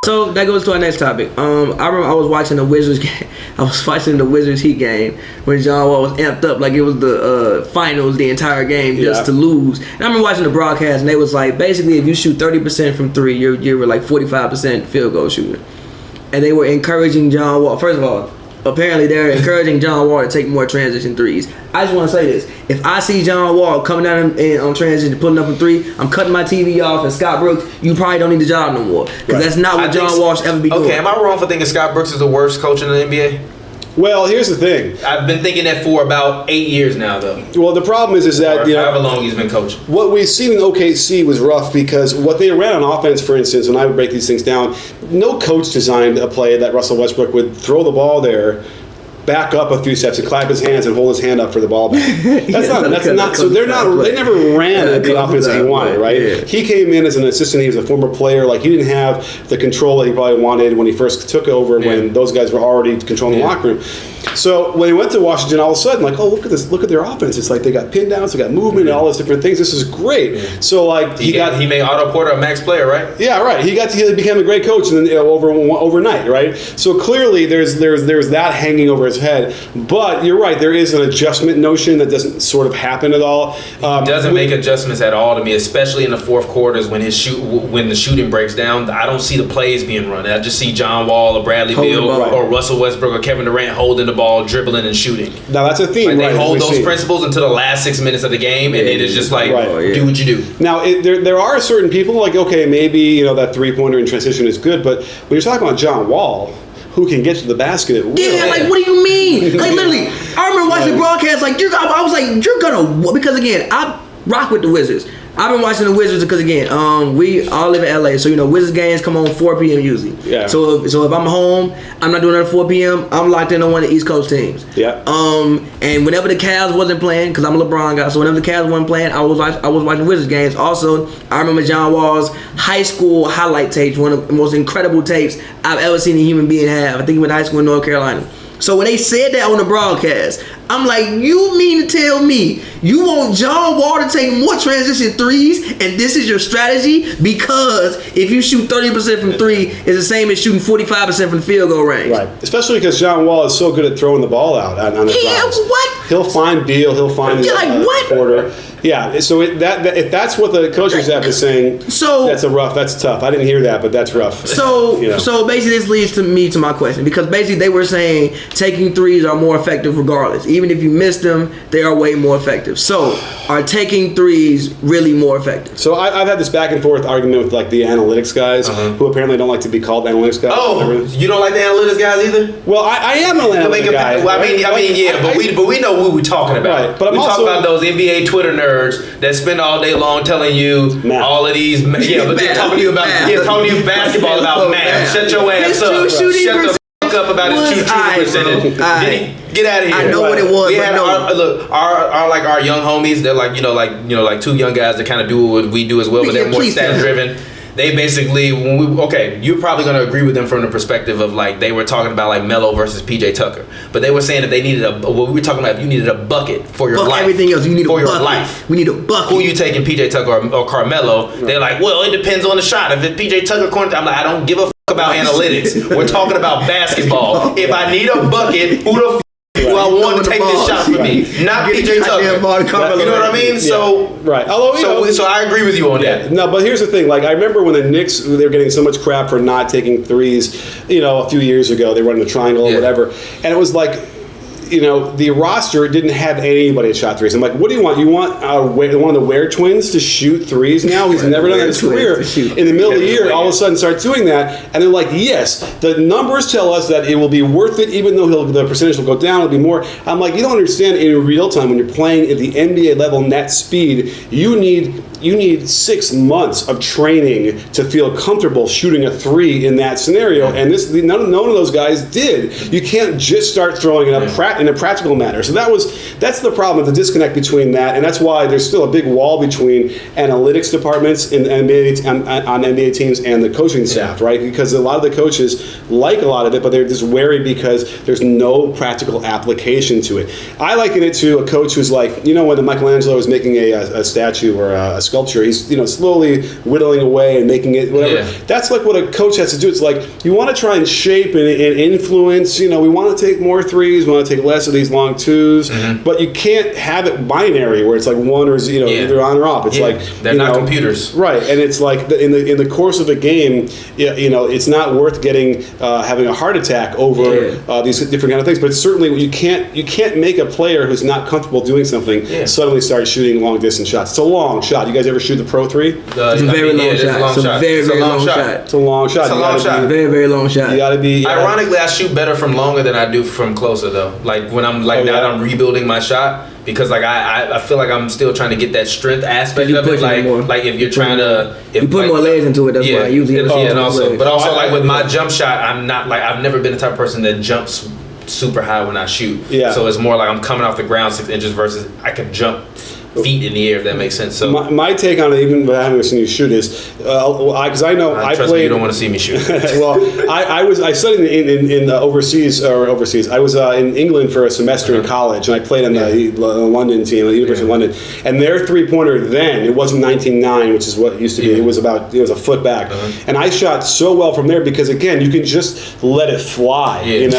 So that goes to our next topic. I remember I was watching the Wizards game. I was watching the Wizards Heat game when John Wall was amped up like it was the finals the entire game just to lose. And I remember watching the broadcast and they was like, basically if you shoot 30% from three, you're like 45% field goal shooter. And they were encouraging John Wall. First of all, apparently they're encouraging John Wall to take more transition threes. I just want to say this. If I see John Wall coming down on transition, putting up a three, I'm cutting my TV off, and Scott Brooks, you probably don't need the job no more. Because that's not what John Wall should ever be doing. Okay, am I wrong for thinking Scott Brooks is the worst coach in the NBA? Well, here's the thing. I've been thinking that for about 8 years now, though. Well, the problem is that however long he's been coaching. What we've seen in OKC was rough because what they ran on offense, for instance, when I would break these things down, no coach designed a play that Russell Westbrook would throw the ball there, back up a few steps and clap his hands and hold his hand up for the ball back. That's not. So they're not. They never ran the offense that he wanted, right? Yeah. He came in as an assistant. He was a former player. Like he didn't have the control that he probably wanted when he first took over. When those guys were already controlling the locker room. So when he went to Washington, all of a sudden, like, oh, look at this! Look at their offense. It's like they got pin downs, they got movement, and all those different things. This is great. So like he made Otto Porter a max player, right? Yeah, right. He became a great coach, and then overnight, right? So clearly, there's that hanging over his head. But you're right. There is an adjustment notion that doesn't sort of happen at all. He doesn't make adjustments at all to me, especially in the fourth quarters when when the shooting breaks down. I don't see the plays being run. I just see John Wall or Bradley Beal or Russell Westbrook or Kevin Durant holding the ball, dribbling and shooting. Now that's a theme. They hold those principles until the last 6 minutes of the game, and it is just like do what you do. Now there are certain people like maybe that 3-pointer in transition is good, but when you're talking about John Wall, who can get to the basket at will. Yeah, like what do you mean? Like literally, I remember watching the broadcast. Like I was like, you're gonna because again, I rock with the Wizards. I've been watching the Wizards because again, we all live in LA, so Wizards games come on 4 p.m. usually. Yeah. So if I'm home, I'm not doing it at 4 p.m. I'm locked in on one of the East Coast teams. Yeah. And whenever the Cavs wasn't playing, because I'm a LeBron guy, so whenever the Cavs wasn't playing, I was watching Wizards games. Also, I remember John Wall's high school highlight tapes, one of the most incredible tapes I've ever seen a human being have. I think he went to high school in North Carolina. So when they said that on the broadcast, I'm like, you mean to tell me you want John Wall to take more transition threes and this is your strategy? Because if you shoot 30% from three, it's the same as shooting 45% from the field goal range. Right. Especially because John Wall is so good at throwing the ball out on the drives. What? He'll find Beal, he'll find Porter. Yeah, so if that's what the coaching staff is saying, that's tough. I didn't hear that, but that's rough. So basically this leads to my question, because basically they were saying taking threes are more effective regardless. Even if you miss them, they are way more effective. So are taking threes really more effective? So I've had this back and forth argument with like the analytics guys who apparently don't like to be called analytics guys. Oh, you don't like the analytics guys either? Well, I am an analytics guy. Well, but we know who we're talking about. Right, but we talk about those NBA Twitter nerds that spend all day long telling you all of these, but they're talking to you about talking to you basketball about math. Shut your ass up. Shut the fuck up about his true shooting percentage. Get out of here. I know what it was. We had our young homies. They're like two young guys that kind of do what we do as well, but they're more stat driven. They basically, you're probably going to agree with them from the perspective of like they were talking about like Melo versus PJ Tucker, but they were saying that they needed what we were talking about. If you needed a bucket for your life, everything else you need for a bucket. Your life. We need a bucket. Who you taking, PJ Tucker or Carmelo? Right. They're like, well, it depends on the shot. If it's PJ Tucker corner, I'm like, I don't give a fuck about analytics. We're talking about basketball. If I need a bucket, who the do I want to take this shot for me? Not PJ Tucker. You know what I mean? So right. So I agree with you on that. No, but here's the thing. Like I remember when the Knicks, they were getting so much crap for not taking threes. A few years ago, they were running the triangle or whatever, and it was like, the roster didn't have anybody that shot threes. I'm like, what do you want? You want one of the Ware twins to shoot threes now? He's never done that in his career. In the middle of the year, all of a sudden start doing that. And they're like, yes, the numbers tell us that it will be worth it, even though the percentage will go down, it'll be more. I'm like, you don't understand in real time when you're playing at the NBA level net speed, you need 6 months of training to feel comfortable shooting a three in that scenario. And none of those guys did. You can't just start throwing it up in a practical matter. So that's the problem, the disconnect between that, and that's why there's still a big wall between analytics departments on NBA teams and the coaching staff, right? Because a lot of the coaches like a lot of it, but they're just wary because there's no practical application to it. I liken it to a coach who's like, when Michelangelo was making a statue or a sculpture sculpture. He's slowly whittling away and making it whatever. Yeah. That's like what a coach has to do. It's like you want to try and shape and influence. We want to take more threes, we want to take less of these long twos, but you can't have it binary where it's like one or either on or off. It's like they're not computers, right? And it's like in the course of a game, it's not worth getting having a heart attack over these different kind of things. But it's certainly you can't make a player who's not comfortable doing something suddenly start shooting long distance shots. It's a long shot. You guys ever shoot the pro three? It's a very long shot. It's a very long shot. It's a long shot. It's a long shot. Very, very long shot. You gotta be. Ironically, I shoot better from longer than I do from closer though. Like when I'm now that I'm rebuilding my shot. Because like I feel like I'm still trying to get that strength aspect of it. Like if you're trying to, you put more legs into it. That's why I usually and also, but also like with my jump shot, I'm not like I've never been the type of person that jumps super high when I shoot. Yeah. So it's more like I'm coming off the ground 6 inches versus I can jump feet in the air, if that makes sense. So my take on it, even without having seen you shoot, is because I know I trust played. Me, you don't want to see me shoot. Well, I studied in overseas. I was in England for a semester in college, and I played on the London team, the University of London. And their 3-pointer then, it wasn't 19.9, which is what it used to be. It was a foot back, and I shot so well from there because again, you can just let it fly. It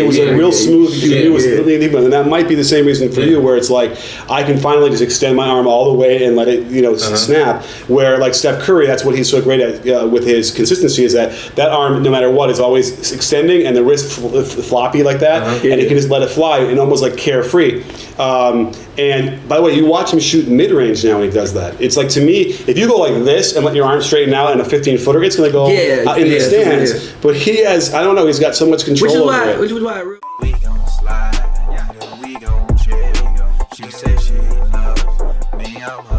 was a real smooth. And that might be the same reason for you, where it's like I can finally just extend my arm all the way and let it snap, where like Steph Curry, that's what he's so great at with his consistency, is that arm no matter what is always extending and the wrist floppy like that, and he can just let it fly and almost like carefree. And by the way, you watch him shoot mid-range now when he does that. It's like, to me, if you go like this and let your arm straighten out and a 15-footer, it's going to go in the stands. But he has, I don't know, he's got so much control over it. Which is why we gon' slide, we gon' chill. She said she loves me, I'm